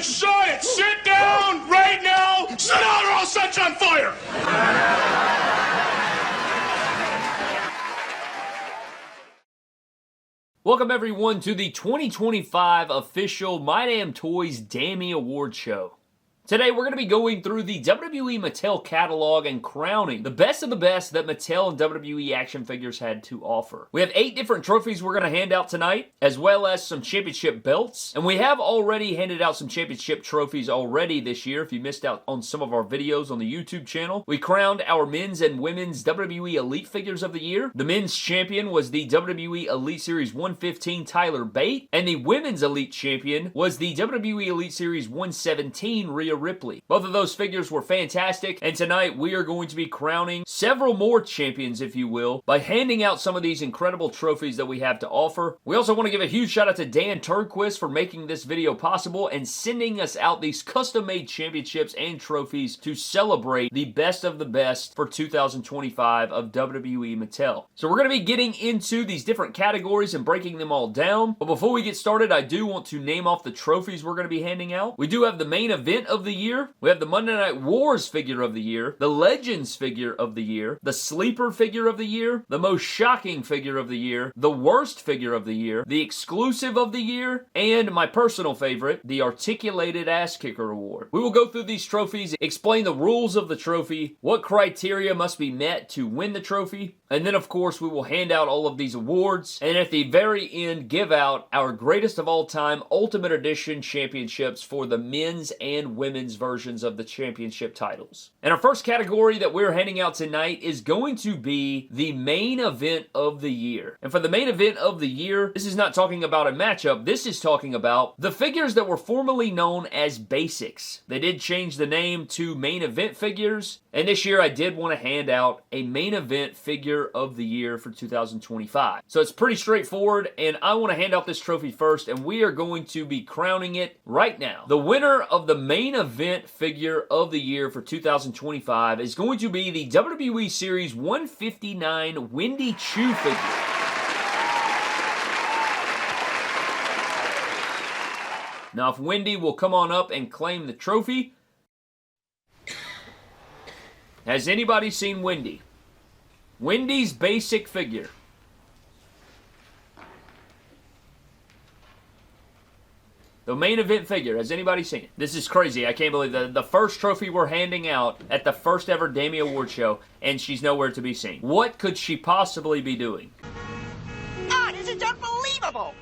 shut it! Sit down right now! Sit down or I'll set you on fire! Welcome everyone to the 2025 official My Damn Toys Dammy Award Show. Today we're going to be going through the WWE Mattel catalog and crowning the best of the best that Mattel and WWE action figures had to offer. We have 8 different trophies we're going to hand out tonight, as well as some championship belts. And we have already handed out some championship trophies already this year. If you missed out on some of our videos on the YouTube channel, we crowned our men's and women's WWE Elite figures of the year. The men's champion was the WWE Elite Series 115 Tyler Bate, and the women's Elite champion was the WWE Elite Series 117 Rhea Ripley. Both of those figures were fantastic, and tonight we are going to be crowning several more champions, if you will, by handing out some of these incredible trophies that we have to offer. We also want to give a huge shout out to Dan Turnquist for making this video possible and sending us out these custom-made championships and trophies to celebrate the best of the best for 2025 of WWE Mattel. So we're going to be getting into these different categories and breaking them all down, but before we get started, I do want to name off the trophies we're going to be handing out. We do have the main event of the year, we have the Monday Night Wars figure of the year, the Legends figure of the year, the Sleeper figure of the year, the Most Shocking figure of the year, the Worst figure of the year, the Exclusive of the year, and my personal favorite, the Articulated Ass Kicker Award. We will go through these trophies, explain the rules of the trophy, what criteria must be met to win the trophy, and then of course we will hand out all of these awards, and at the very end give out our greatest of all time Ultimate Edition championships for the men's and women's versions of the championship titles. And our first category that we're handing out tonight is going to be the main event of the year. And for the main event of the year, this is not talking about a matchup, this is talking about the figures that were formerly known as basics. They did change the name to main event figures, and this year I did want to hand out a main event figure of the year for 2025. So it's pretty straightforward, and I want to hand out this trophy first, and we are going to be crowning it right now. The winner of the main event figure of the year for 2025 is going to be the WWE Series 159 Wendy Choo figure. Now, if Wendy will come on up and claim the trophy. Has anybody seen Wendy? Wendy's basic figure. The main event figure. Has anybody seen it? This is crazy. I can't believe the first trophy we're handing out at the first ever Dammy Award Show, and she's nowhere to be seen. What could she possibly be doing? This is unbelievable!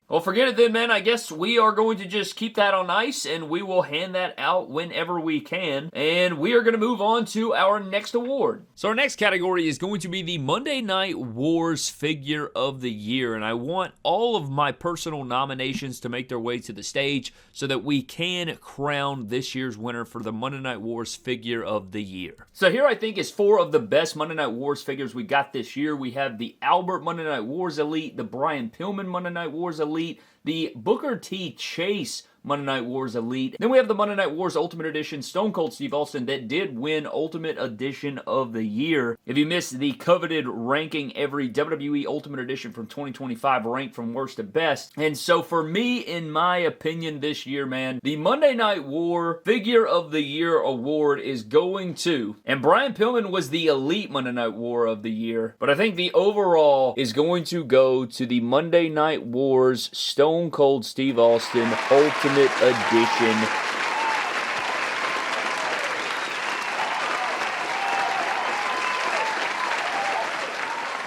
Well, forget it then, man. I guess we are going to just keep that on ice, and we will hand that out whenever we can. And we are going to move on to our next award. So our next category is going to be the Monday Night Wars figure of the year. And I want all of my personal nominations to make their way to the stage so that we can crown this year's winner for the Monday Night Wars figure of the year. So here I think is 4 of the best Monday Night Wars figures we got this year. We have the Albert Monday Night Wars Elite, the Brian Pillman Monday Night Wars Elite, the Booker T. Chase Monday Night Wars Elite. Then we have the Monday Night Wars Ultimate Edition Stone Cold Steve Austin that did win Ultimate Edition of the Year. If you missed the coveted ranking, every WWE Ultimate Edition from 2025 ranked from worst to best. And so for me, in my opinion this year, man, the Monday Night War Figure of the Year award is going to, and Brian Pillman was the Elite Monday Night War of the Year, but I think the overall is going to go to the Monday Night Wars Stone Cold Steve Austin Ultimate Edition.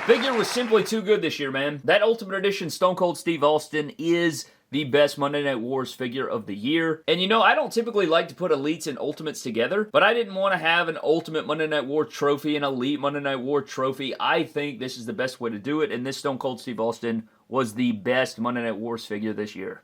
Figure was simply too good this year, man. That Ultimate Edition Stone Cold Steve Austin is the best Monday Night Wars figure of the year. And you know, I don't typically like to put Elites and Ultimates together, but I didn't want to have an Ultimate Monday Night War trophy and Elite Monday Night War trophy. I think this is the best way to do it, and this Stone Cold Steve Austin was the best Monday Night Wars figure this year.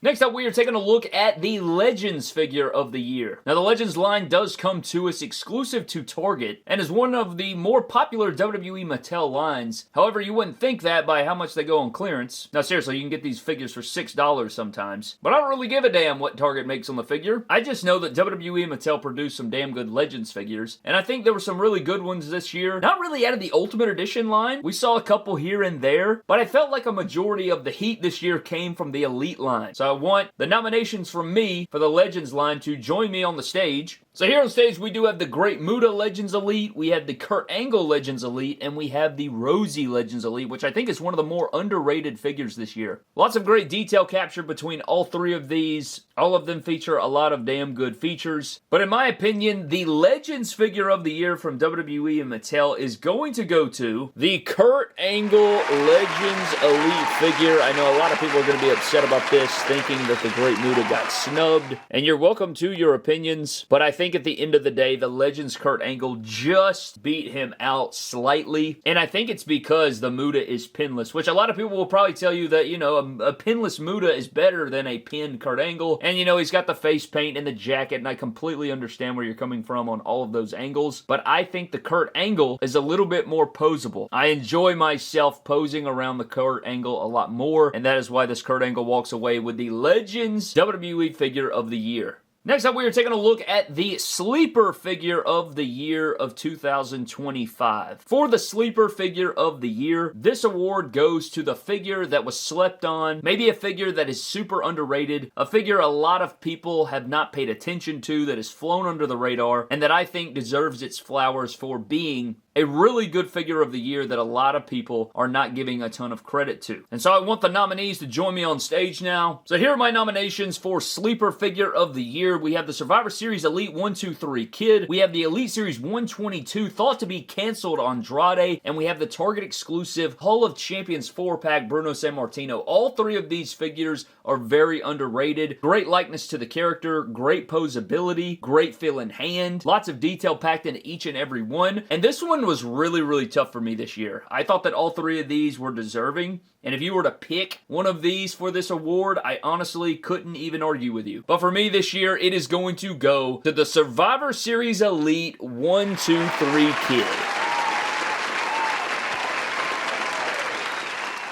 Next up, we are taking a look at the Legends figure of the year. Now, the Legends line does come to us exclusive to Target and is one of the more popular WWE Mattel lines. However, you wouldn't think that by how much they go on clearance. Now, seriously, you can get these figures for $6 sometimes. But I don't really give a damn what Target makes on the figure. I just know that WWE and Mattel produced some damn good Legends figures, and I think there were some really good ones this year. Not really out of the Ultimate Edition line. We saw a couple here and there, but I felt like a majority of the heat this year came from the Elite line. So I want the nominations from me for the Legends line to join me on the stage. So here on stage, we do have the Great Muta Legends Elite, we have the Kurt Angle Legends Elite, and we have the Rosie Legends Elite, which I think is one of the more underrated figures this year. Lots of great detail captured between all three of these. All of them feature a lot of damn good features. But in my opinion, the Legends figure of the year from WWE and Mattel is going to go to the Kurt Angle Legends Elite figure. I know a lot of people are going to be upset about this, thinking that the Great Muta got snubbed. And you're welcome to your opinions, but I think at the end of the day, the Legends Kurt Angle just beat him out slightly. And I think it's because the Muta is pinless, which a lot of people will probably tell you that, you know, a pinless Muta is better than a pinned Kurt Angle. And, you know, he's got the face paint and the jacket, and I completely understand where you're coming from on all of those angles. But I think the Kurt Angle is a little bit more posable. I enjoy myself posing around the Kurt Angle a lot more, and that is why this Kurt Angle walks away with the Legends WWE figure of the year. Next up, we are taking a look at the Sleeper Figure of the Year of 2025. For the Sleeper Figure of the Year, this award goes to the figure that was slept on, maybe a figure that is super underrated, a figure a lot of people have not paid attention to, that has flown under the radar, and that I think deserves its flowers for being a really good figure of the year that a lot of people are not giving a ton of credit to. And so I want the nominees to join me on stage now. So here are my nominations for Sleeper Figure of the Year. We have the Survivor Series Elite 123 Kid. We have the Elite Series 122 thought to be canceled Andrade. And we have the Target exclusive Hall of Champions 4-pack Bruno Sammartino. All three of these figures are very underrated. Great likeness to the character, great posability, great feel in hand, lots of detail packed in each and every one. And this one was really tough for me this year. I thought that all three of these were deserving, and if you were to pick one of these for this award, I honestly couldn't even argue with you. But for me this year, it is going to go to the Survivor Series Elite 123 Kid.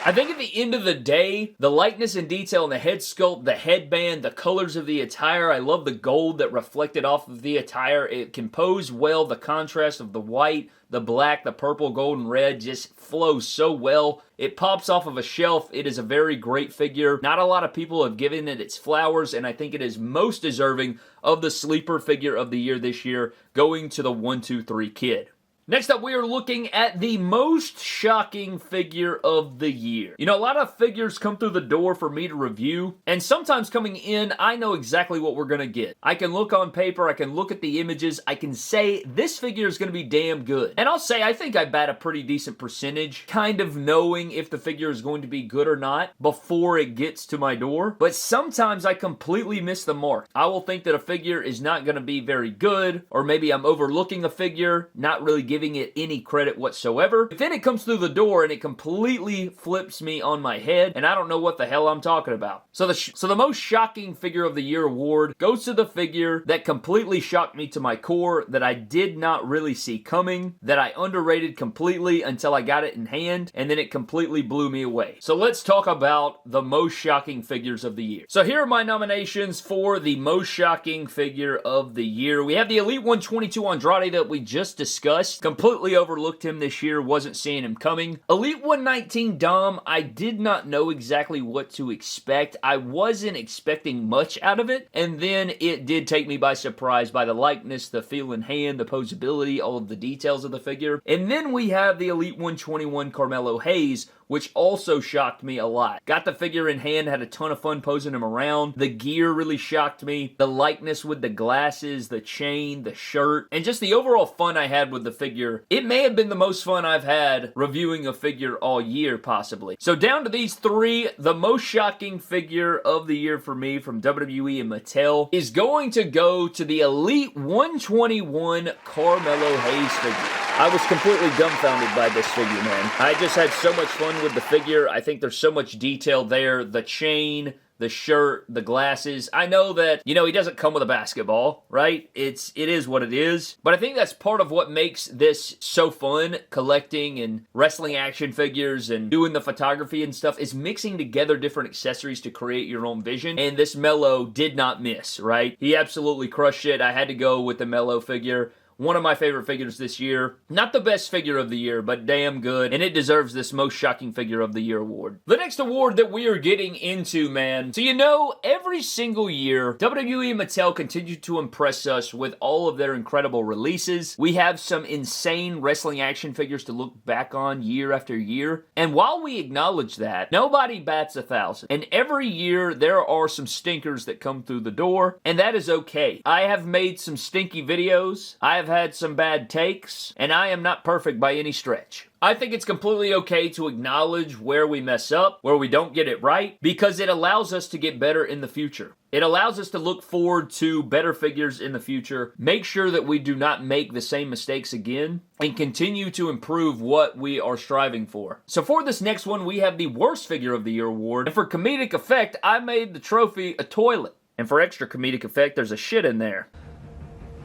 I think at the end of the day, the likeness and detail in the head sculpt, the headband, the colors of the attire, I love the gold that reflected off of the attire. It composed well. The contrast of the white, the black, the purple, gold, and red just flows so well. It pops off of a shelf. It is a very great figure. Not a lot of people have given it its flowers, and I think it is most deserving of the Sleeper Figure of the Year this year, going to the 123 Kid. Next up, we are looking at the most shocking figure of the year. You know, a lot of figures come through the door for me to review, and sometimes coming in, I know exactly what we're going to get. I can look on paper, I can look at the images, I can say this figure is going to be damn good. And I'll say I think I bat a pretty decent percentage, kind of knowing if the figure is going to be good or not before it gets to my door. But sometimes I completely miss the mark. I will think that a figure is not going to be very good, or maybe I'm overlooking a figure, not really giving it any credit whatsoever. But then it comes through the door and it completely flips me on my head, and I don't know what the hell I'm talking about. So the most shocking figure of the year award goes to the figure that completely shocked me to my core, that I did not really see coming, that I underrated completely until I got it in hand, and then it completely blew me away. So let's talk about the most shocking figures of the year. So here are my nominations for the most shocking figure of the year. We have the Elite 122 Andrade that we just discussed. Completely overlooked him this year, wasn't seeing him coming. Elite 119 Dom, I did not know exactly what to expect. I wasn't expecting much out of it, and then it did take me by surprise by the likeness, the feel in hand, the posability, all of the details of the figure. And then we have the Elite 121 Carmelo Hayes, which also shocked me a lot. Got the figure in hand, had a ton of fun posing him around. The gear really shocked me. The likeness with the glasses, the chain, the shirt, and just the overall fun I had with the figure. It may have been the most fun I've had reviewing a figure all year, possibly. So down to these three, the most shocking figure of the year for me from WWE and Mattel is going to go to the Elite 121 Carmelo Hayes figure. I was completely dumbfounded by this figure, man. I just had so much fun with the figure. I think there's so much detail there. The chain, the shirt, the glasses. I know that, you know, he doesn't come with a basketball, right? It is what it is. But I think that's part of what makes this so fun, collecting and wrestling action figures and doing the photography and stuff, is mixing together different accessories to create your own vision. And this Melo did not miss, right? He absolutely crushed it. I had to go with the Melo figure. one of my favorite figures this year. Not the best figure of the year, but damn good, and it deserves this most shocking figure of the year award. The next award that we are getting into, man, so you know, every single year, WWE and Mattel continue to impress us with all of their incredible releases. We have some insane wrestling action figures to look back on year after year, and while we acknowledge that, nobody bats 1,000, and every year there are some stinkers that come through the door, and that is okay. I have made some stinky videos, I have had some bad takes, and I am not perfect by any stretch. I think it's completely okay to acknowledge where we mess up, where we don't get it right, because it allows us to get better in the future. It allows us to look forward to better figures in the future, make sure that we do not make the same mistakes again, and continue to improve what we are striving for. So for this next one, we have the Worst Figure of the Year award, and for comedic effect, I made the trophy a toilet. And for extra comedic effect, there's a shit in there.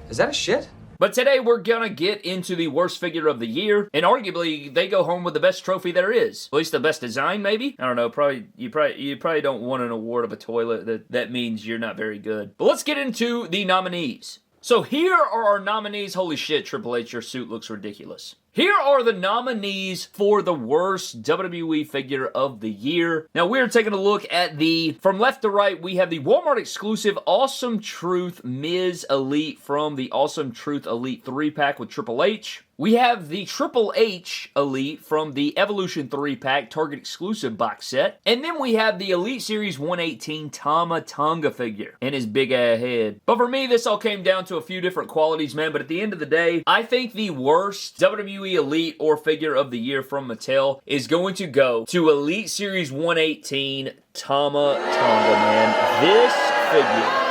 Is that a shit? But today we're gonna get into the Worst Figure of the Year, and arguably they go home with the best trophy there is. At least the best design, maybe? I don't know, you probably don't want an award of a toilet. That means you're not very good. But let's get into the nominees. So here are our nominees. Holy shit, Triple H, your suit looks ridiculous. Here are the nominees for the worst WWE figure of the year. Now, we're taking a look at from left to right, we have the Walmart exclusive Awesome Truth Miz Elite from the Awesome Truth Elite 3-pack with Triple H. We have the Triple H Elite from the Evolution 3-pack Target exclusive box set. And then we have the Elite Series 118 Tama Tonga figure and his big ass head. But for me, this all came down to a few different qualities, man. But at the end of the day, I think the worst WWE Elite or figure of the year from Mattel is going to go to Elite Series 118 Tama Tonga, man. This figure...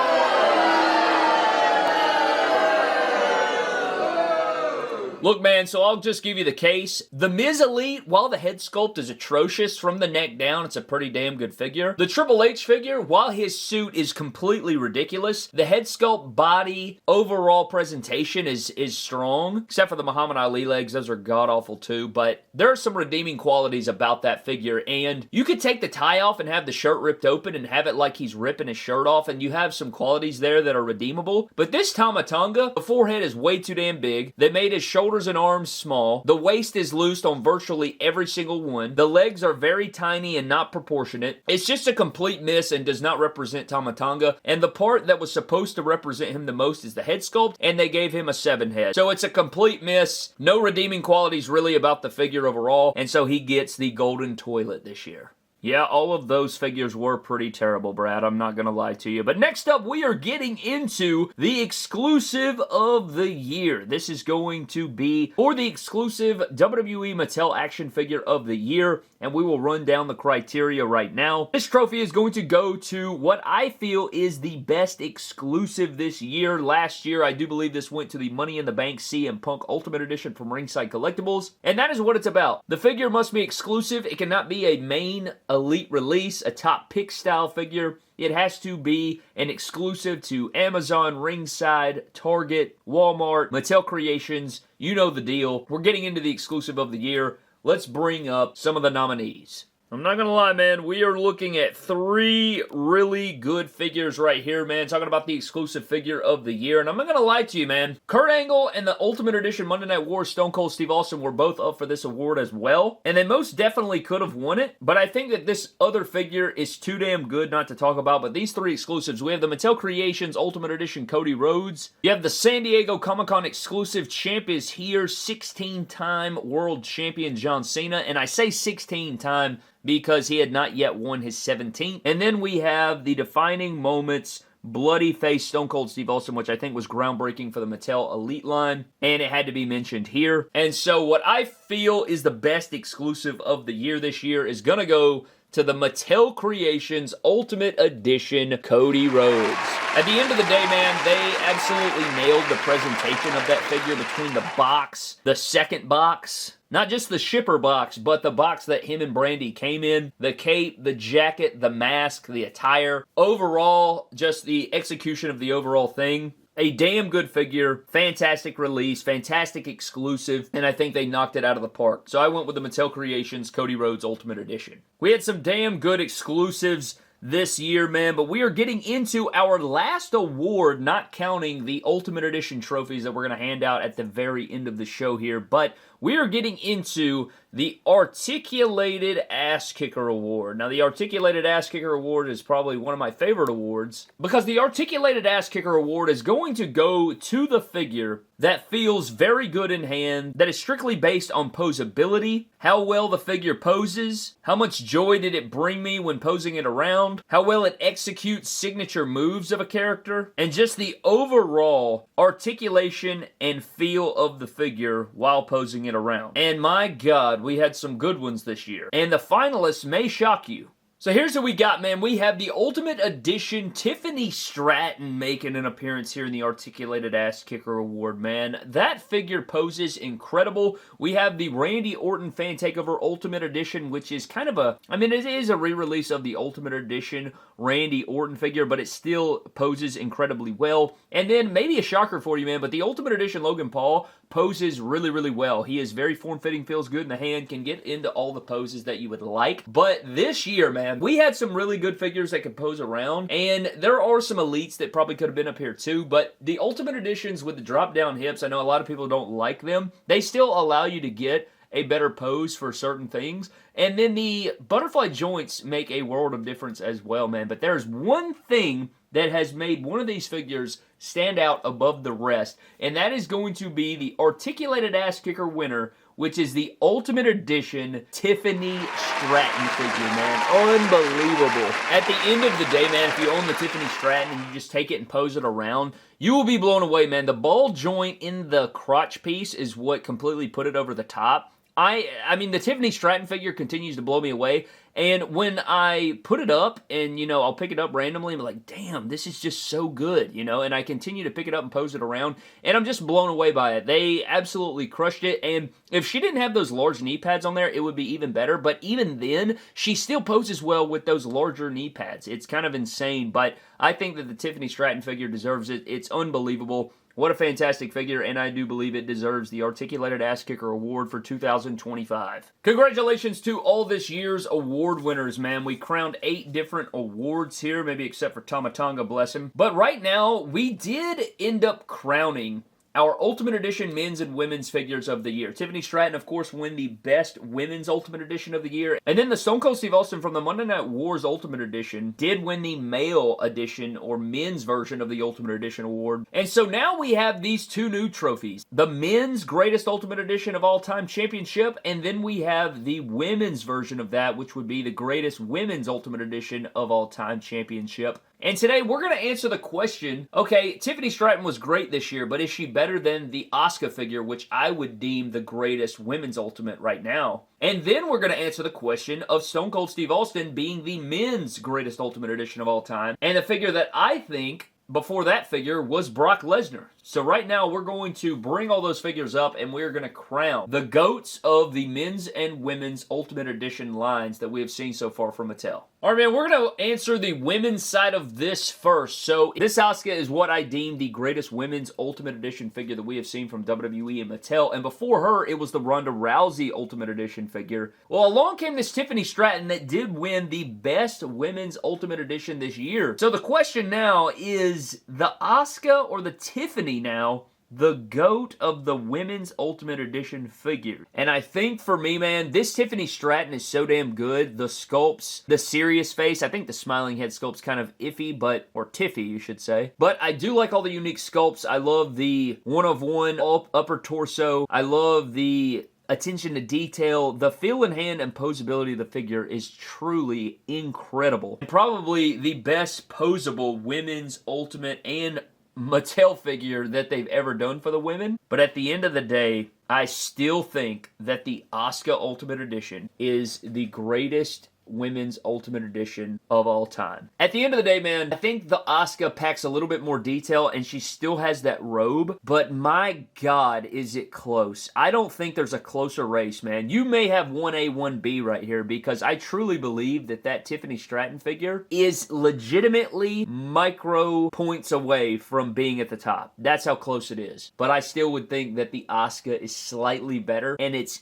Look, man, so I'll just give you the case. The Miz Elite, while the head sculpt is atrocious from the neck down, it's a pretty damn good figure. The Triple H figure, while his suit is completely ridiculous, the head sculpt, body, overall presentation is strong. Except for the Muhammad Ali legs, those are god-awful too, but there are some redeeming qualities about that figure, and you could take the tie off and have the shirt ripped open and have it like he's ripping his shirt off, and you have some qualities there that are redeemable. But this Tama Tonga, the forehead is way too damn big. They made his shoulders and arms small. The waist is loosed on virtually every single one. The legs are very tiny and not proportionate. It's just a complete miss and does not represent Tama Tonga. And the part that was supposed to represent him the most is the head sculpt, and they gave him a 7 head. So it's a complete miss. No redeeming qualities really about the figure overall, and so he gets the golden toilet this year. Yeah, all of those figures were pretty terrible, Brad. I'm not going to lie to you. But next up, we are getting into the exclusive of the year. This is going to be for the exclusive WWE Mattel action figure of the year, and we will run down the criteria right now. This trophy is going to go to what I feel is the best exclusive this year. Last year, I do believe this went to the Money in the Bank CM Punk Ultimate Edition from Ringside Collectibles, and that is what it's about. The figure must be exclusive. It cannot be a main Elite release, a top pick style figure. It has to be an exclusive to Amazon, Ringside, Target, Walmart, Mattel Creations. You know the deal. We're getting into the exclusive of the year. Let's bring up some of the nominees. I'm not gonna lie, man, we are looking at 3 really good figures right here, man, talking about the exclusive figure of the year, and I'm not gonna lie to you, man. Kurt Angle and the Ultimate Edition Monday Night War Stone Cold Steve Austin were both up for this award as well, and they most definitely could have won it, but I think that this other figure is too damn good not to talk about. But these 3 exclusives, we have the Mattel Creations Ultimate Edition Cody Rhodes, you have the San Diego Comic-Con exclusive Champ is Here 16-time World Champion John Cena, and I say 16-time because he had not yet won his 17th. And then we have the Defining Moments Bloody Face Stone Cold Steve Austin, which I think was groundbreaking for the Mattel Elite line, and it had to be mentioned here. And so what I feel is the best exclusive of the year this year is gonna go to the Mattel Creations Ultimate Edition Cody Rhodes. At the end of the day, man, they absolutely nailed the presentation of that figure between the box, the second box, not just the shipper box, but the box that him and Brandy came in, the cape, the jacket, the mask, the attire. Overall, just the execution of the overall thing. A damn good figure, fantastic release, fantastic exclusive, and I think they knocked it out of the park. So I went with the Mattel Creations Cody Rhodes Ultimate Edition. We had some damn good exclusives this year, man. But we are getting into our last award, not counting the Ultimate Edition trophies that we're going to hand out at the very end of the show here. But we are getting into the Articulated Ass Kicker Award. Now, the Articulated Ass Kicker Award is probably one of my favorite awards because the Articulated Ass Kicker Award is going to go to the figure that feels very good in hand, that is strictly based on posability, how well the figure poses, how much joy did it bring me when posing it around, how well it executes signature moves of a character, and just the overall articulation and feel of the figure while posing it around. And my God, we had some good ones this year. And the finalists may shock you. So here's what we got, man. We have the Ultimate Edition Tiffany Stratton making an appearance here in the Articulated Ass Kicker Award, man. That figure poses incredible. We have the Randy Orton Fan Takeover Ultimate Edition, which is kind of it is a re-release of the Ultimate Edition Randy Orton figure, but it still poses incredibly well. And then maybe a shocker for you, man, but the Ultimate Edition Logan Paul poses really, really well. He is very form-fitting, feels good in the hand, can get into all the poses that you would like. But this year, man, we had some really good figures that could pose around, and there are some elites that probably could have been up here too, but the Ultimate Editions with the drop-down hips, I know a lot of people don't like them. They still allow you to get a better pose for certain things. And then the butterfly joints make a world of difference as well, man. But there's one thing that has made one of these figures stand out above the rest, and that is going to be the Articulated Ass Kicker winner, which is the Ultimate Edition Tiffany Stratton figure, man. Unbelievable. At the end of the day, man, if you own the Tiffany Stratton and you just take it and pose it around, you will be blown away, man. The ball joint in the crotch piece is what completely put it over the top. I mean, the Tiffany Stratton figure continues to blow me away, and when I put it up, and, I'll pick it up randomly, and be like, damn, this is just so good, and I continue to pick it up and pose it around, and I'm just blown away by it. They absolutely crushed it, and if she didn't have those large knee pads on there, it would be even better, but even then, she still poses well with those larger knee pads. It's kind of insane, but I think that the Tiffany Stratton figure deserves it. It's unbelievable. What a fantastic figure, and I do believe it deserves the Articulated Ass Kicker Award for 2025. Congratulations to all this year's award winners, man. We crowned 8 different awards here, maybe except for Tamatanga, bless him. But right now, we did end up crowning our Ultimate Edition men's and women's figures of the year. Tiffany Stratton, of course, won the Best Women's Ultimate Edition of the year. And then the Stone Cold Steve Austin from the Monday Night Wars Ultimate Edition did win the male edition or men's version of the Ultimate Edition award. And so now we have these 2 new trophies. The men's Greatest Ultimate Edition of All Time Championship, and then we have the women's version of that, which would be the Greatest Women's Ultimate Edition of All Time Championship. And today, we're going to answer the question, okay, Tiffany Stratton was great this year, but is she better than the Asuka figure, which I would deem the greatest women's ultimate right now? And then we're going to answer the question of Stone Cold Steve Austin being the men's greatest ultimate edition of all time, and the figure that I think before that figure was Brock Lesnar. So right now, we're going to bring all those figures up, and we're going to crown the GOATs of the men's and women's Ultimate Edition lines that we have seen so far from Mattel. All right, man, we're going to answer the women's side of this first. So this Asuka is what I deem the greatest women's Ultimate Edition figure that we have seen from WWE and Mattel. And before her, it was the Ronda Rousey Ultimate Edition figure. Well, along came this Tiffany Stratton that did win the best women's Ultimate Edition this year. So the question now is the Asuka or the Tiffany now the GOAT of the women's Ultimate Edition figure? And I think for me, man, this Tiffany Stratton is so damn good. The sculpts, the serious face, I think the smiling head sculpt's kind of iffy, or tiffy, you should say. But I do like all the unique sculpts. I love the one-of-one upper torso. I love the attention to detail. The feel in hand and posability of the figure is truly incredible. Probably the best posable women's Ultimate and Mattel figure that they've ever done for the women. But at the end of the day, I still think that the Asuka Ultimate Edition is the greatest women's Ultimate Edition of all time. At the end of the day, man, I think the Asuka packs a little bit more detail and she still has that robe, but my God, is it close. I don't think there's a closer race, man. You may have 1A, 1B right here because I truly believe that that Tiffany Stratton figure is legitimately micro points away from being at the top. That's how close it is. But I still would think that the Asuka is slightly better and it's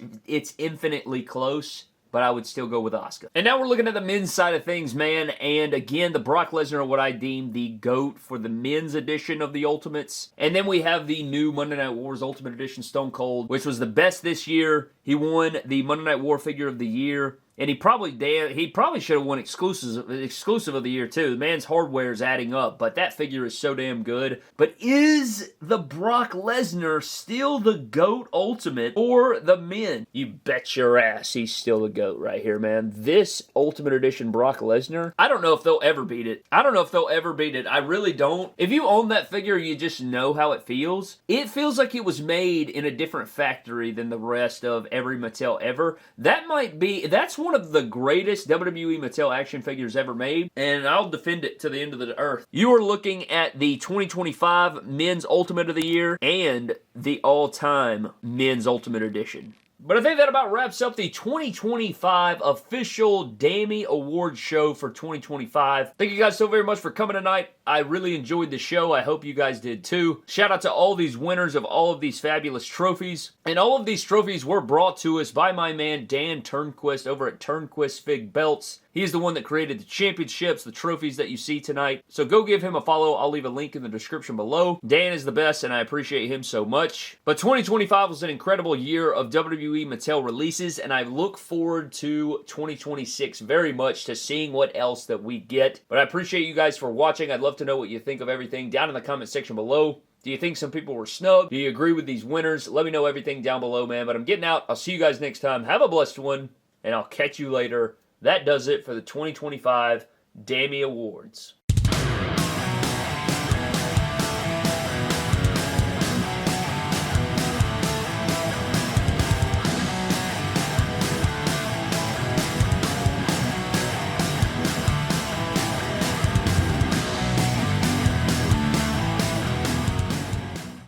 infinitely close. but I would still go with Asuka. And now we're looking at the men's side of things, man, and again, the Brock Lesnar are what I deem the GOAT for the men's edition of the Ultimates. And then we have the new Monday Night Wars Ultimate Edition Stone Cold, which was the best this year. He won the Monday Night War Figure of the Year. And he probably should have won exclusive of the year too. The man's hardware is adding up, but that figure is so damn good. But is the Brock Lesnar still the GOAT Ultimate for the men? You bet your ass he's still the GOAT right here, man. This Ultimate Edition Brock Lesnar, I don't know if they'll ever beat it. I really don't. If you own that figure, you just know how it feels. It feels like it was made in a different factory than the rest of every Mattel ever. That's one of the greatest WWE Mattel action figures ever made, and I'll defend it to the end of the earth. You are looking at the 2025 Men's Ultimate of the Year and the all-time Men's Ultimate Edition. But I think that about wraps up the 2025 official Damny Award show for 2025. Thank you guys so very much for coming tonight. I really enjoyed the show. I hope you guys did too. Shout out to all these winners of all of these fabulous trophies. And all of these trophies were brought to us by my man Dan Turnquist over at Turnquist Fig Belts. He's the one that created the championships, the trophies that you see tonight. So go give him a follow. I'll leave a link in the description below. Dan is the best, and I appreciate him so much. But 2025 was an incredible year of WWE Mattel releases, and I look forward to 2026 very much to seeing what else that we get. But I appreciate you guys for watching. I'd love to know what you think of everything down in the comment section below. Do you think some people were snubbed? Do you agree with these winners? Let me know everything down below, man. But I'm getting out. I'll see you guys next time. Have a blessed one, and I'll catch you later. That does it for the 2025 Damny Awards.